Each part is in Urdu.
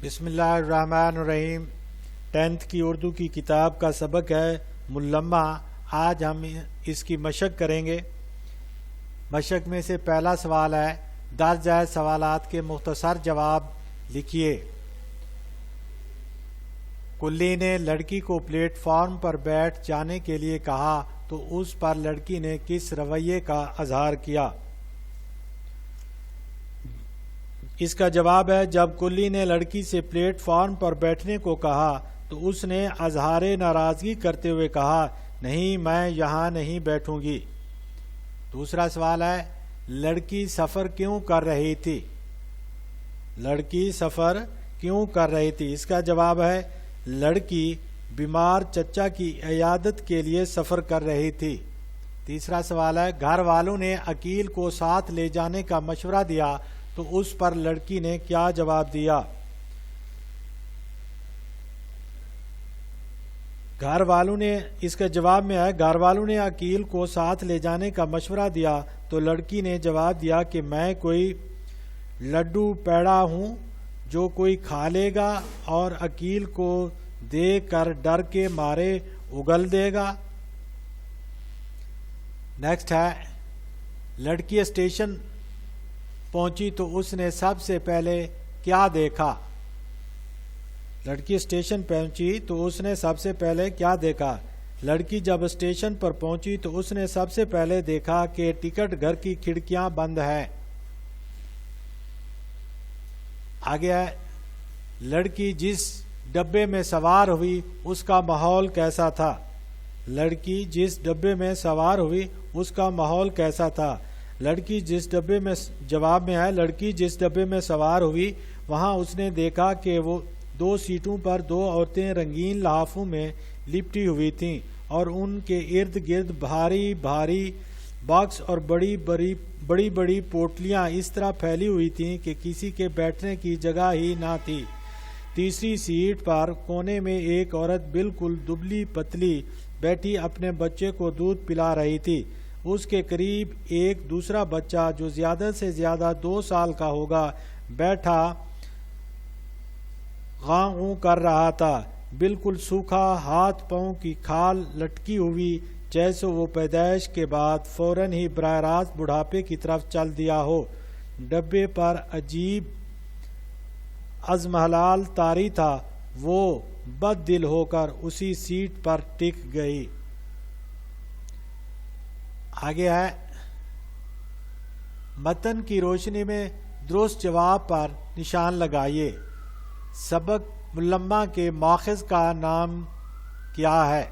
بسم اللہ الرحمن الرحیم۔ 10th کی اردو کی کتاب کا سبق ہے ملمہ۔ آج ہم اس کی مشق کریں گے۔ مشق میں سے پہلا سوال ہے، درج ذیل سوالات کے مختصر جواب لکھیے۔ کلی نے لڑکی کو پلیٹ فارم پر بیٹھ جانے کے لیے کہا تو اس پر لڑکی نے کس رویے کا اظہار کیا؟ اس کا جواب ہے، جب کلی نے لڑکی سے پلیٹ فارم پر بیٹھنے کو کہا تو اس نے اظہار ناراضگی کرتے ہوئے کہا، نہیں میں یہاں نہیں بیٹھوں گی۔ دوسرا سوال ہے، لڑکی سفر کیوں کر رہی تھی؟ لڑکی سفر کیوں کر رہی تھی؟ اس کا جواب ہے، لڑکی بیمار چچا کی عیادت کے لیے سفر کر رہی تھی۔ تیسرا سوال ہے، گھر والوں نے عقیل کو ساتھ لے جانے کا مشورہ دیا تو اس پر لڑکی نے کیا جواب دیا؟ گھر والوں نے، اس کے جواب میں ہے، گھر والوں نے عقیل کو ساتھ لے جانے کا مشورہ دیا تو لڑکی نے جواب دیا کہ میں کوئی لڈو پیڑا ہوں جو کوئی کھا لے گا اور عقیل کو دیکھ کر ڈر کے مارے اگل دے گا۔ نیکسٹ ہے، لڑکی اسٹیشن پہنچی تو اس نے سب سے پہلے کیا دیکھا؟ لڑکی اسٹیشن پہنچی تو اس نے سب سے پہلے کیا دیکھا؟ لڑکی جب اسٹیشن پر پہنچی تو اس نے سب سے پہلے دیکھا کہ ٹکٹ گھر کی کھڑکیاں بند ہیں۔ آگے ہے، لڑکی جس ڈبے میں سوار ہوئی اس کا ماحول کیسا تھا؟ لڑکی جس ڈبے میں سوار ہوئی اس کا ماحول کیسا تھا؟ لڑکی جس ڈبے میں، جواب میں ہے، لڑکی جس ڈبے میں سوار ہوئی وہاں اس نے دیکھا کہ وہ 2 سیٹوں پر 2 عورتیں رنگین لحافوں میں لپٹی ہوئی تھیں اور ان کے ارد گرد بھاری بھاری باکس اور بڑی بڑی پوٹلیاں اس طرح پھیلی ہوئی تھیں کہ کسی کے بیٹھنے کی جگہ ہی نہ تھی۔ تیسری سیٹ پر کونے میں ایک عورت بالکل دبلی پتلی بیٹھی اپنے بچے کو دودھ پلا رہی تھی۔ اس کے قریب ایک دوسرا بچہ جو زیادہ سے زیادہ 2 سال کا ہوگا بیٹھا غاں اوں کر رہا تھا، بالکل سوکھا، ہاتھ پاؤں کی کھال لٹکی ہوئی جیسے وہ پیدائش کے بعد فوراً ہی براہ راست بڑھاپے کی طرف چل دیا ہو۔ ڈبے پر عجیب ازمہلال طاری تھا، وہ بد دل ہو کر اسی سیٹ پر ٹک گئی۔ آگے ہے، متن کی روشنی میں درست جواب پر نشان لگائیے۔ سبق ملمہ کے ماخذ کا نام کیا ہے؟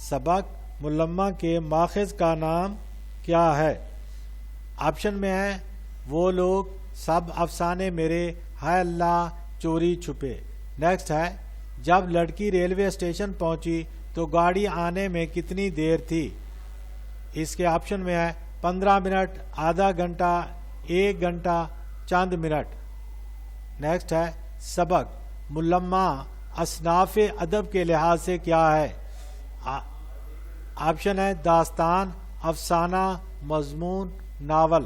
سبق ملمہ کے ماخذ کا نام کیا ہے؟ آپشن میں ہے، وہ لوگ سب افسانے میرے، ہے اللہ چوری چھپے۔ نیکسٹ ہے، جب لڑکی ریلوے اسٹیشن پہنچی تو گاڑی آنے میں کتنی دیر تھی؟ اس کے آپشن میں ہے 15 منٹ، آدھا گھنٹہ، 1 گھنٹہ، چند منٹ۔ نیکسٹ ہے، سبق ملمہ اصناف ادب کے لحاظ سے کیا ہے؟ آپشن ہے داستان، افسانہ، مضمون، ناول۔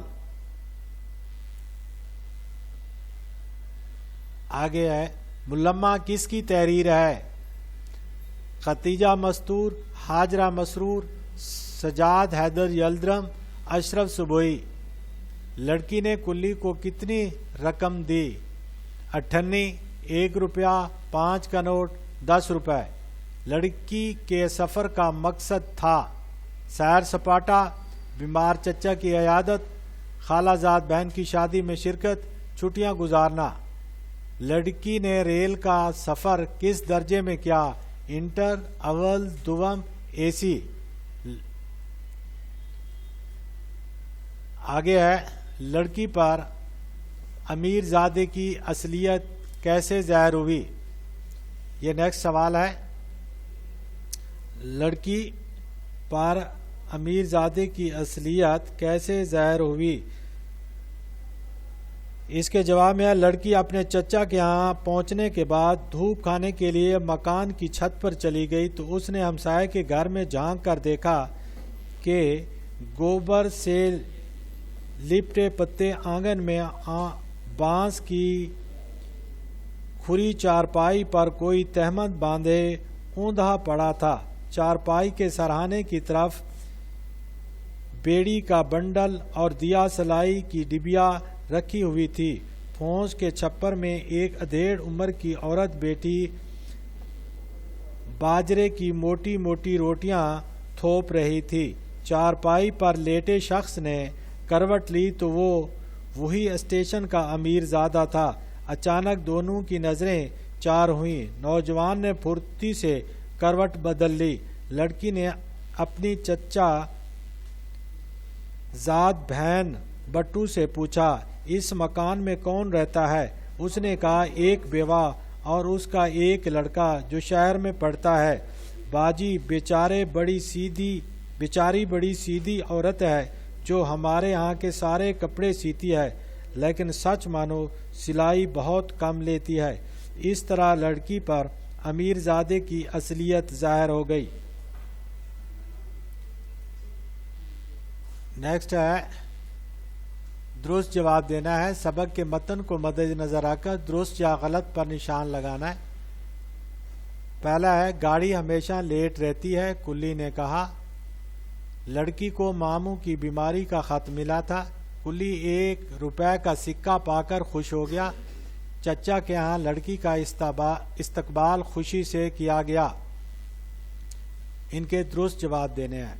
آگے ہے، ملمہ کس کی تحریر ہے؟ ختیجہ مستور، ہاجرہ مسرور، سجاد حیدر یلدرم، اشرف صبوئی۔ لڑکی نے کلی کو کتنی رقم دی؟ 98، 1 روپیہ، 5 کا نوٹ، 10 روپے۔ لڑکی کے سفر کا مقصد تھا سیر سپاٹا، بیمار چچا کی عیادت، خالہ زاد بہن کی شادی میں شرکت، چھٹیاں گزارنا۔ لڑکی نے ریل کا سفر کس درجے میں کیا؟ انٹر، اول، دوم، اے سی۔ آگے ہے، لڑکی پر امیر زادے کی اصلیت کیسے ظاہر ہوئی؟ یہ نیکسٹ سوال ہے، لڑکی پر امیر زادے کی اصلیت کیسے ظاہر ہوئی؟ اس کے جواب میں ہے، لڑکی اپنے چچا کے ہاں پہنچنے کے بعد دھوپ کھانے کے لیے مکان کی چھت پر چلی گئی تو اس نے ہمسائے کے گھر میں جھانک کر دیکھا کہ گوبر سے لپٹے پتے آنگن میں بانس کی کھری چارپائی پر کوئی تہمت باندھے اوندھا پڑا تھا. چارپائی کے سرہانے کی طرف بیڑی کا بنڈل اور دیا سلائی کی ڈبیا رکھی ہوئی تھی. پھوس کے چھپر میں ایک ادھیڑ عمر کی عورت بیٹی باجرے کی موٹی موٹی روٹیاں تھوپ رہی تھی. چارپائی پر لیٹے شخص نے کروٹ لی تو وہ وہی اسٹیشن کا امیر زادہ تھا. اچانک دونوں کی نظریں چار ہوئیں. نوجوان نے پھرتی سے کروٹ بدل لی. لڑکی نے اپنی چچا زاد بہن بٹو سے پوچھا اس مکان میں کون رہتا ہے؟ اس نے کہا ایک بیوہ اور اس کا ایک لڑکا جو شہر میں پڑھتا ہے. باجی بیچاری بڑی سیدھی عورت ہے جو ہمارے ہاں کے سارے کپڑے سیتی ہے، لیکن سچ مانو سلائی بہت کم لیتی ہے. اس طرح لڑکی پر امیر زادے کی اصلیت ظاہر ہو گئی. نیکسٹ ہے درست جواب دینا ہے. سبق کے متن کو مد نظر رکھ کر درست یا غلط پر نشان لگانا ہے. پہلا ہے گاڑی ہمیشہ لیٹ رہتی ہے. کلی نے کہا. لڑکی کو ماموں کی بیماری کا خط ملا تھا. کلی 1 روپے کا سکہ پا کر خوش ہو گیا. چچا کے ہاں لڑکی کا استقبال خوشی سے کیا گیا. ان کے درست جواب دینے ہیں.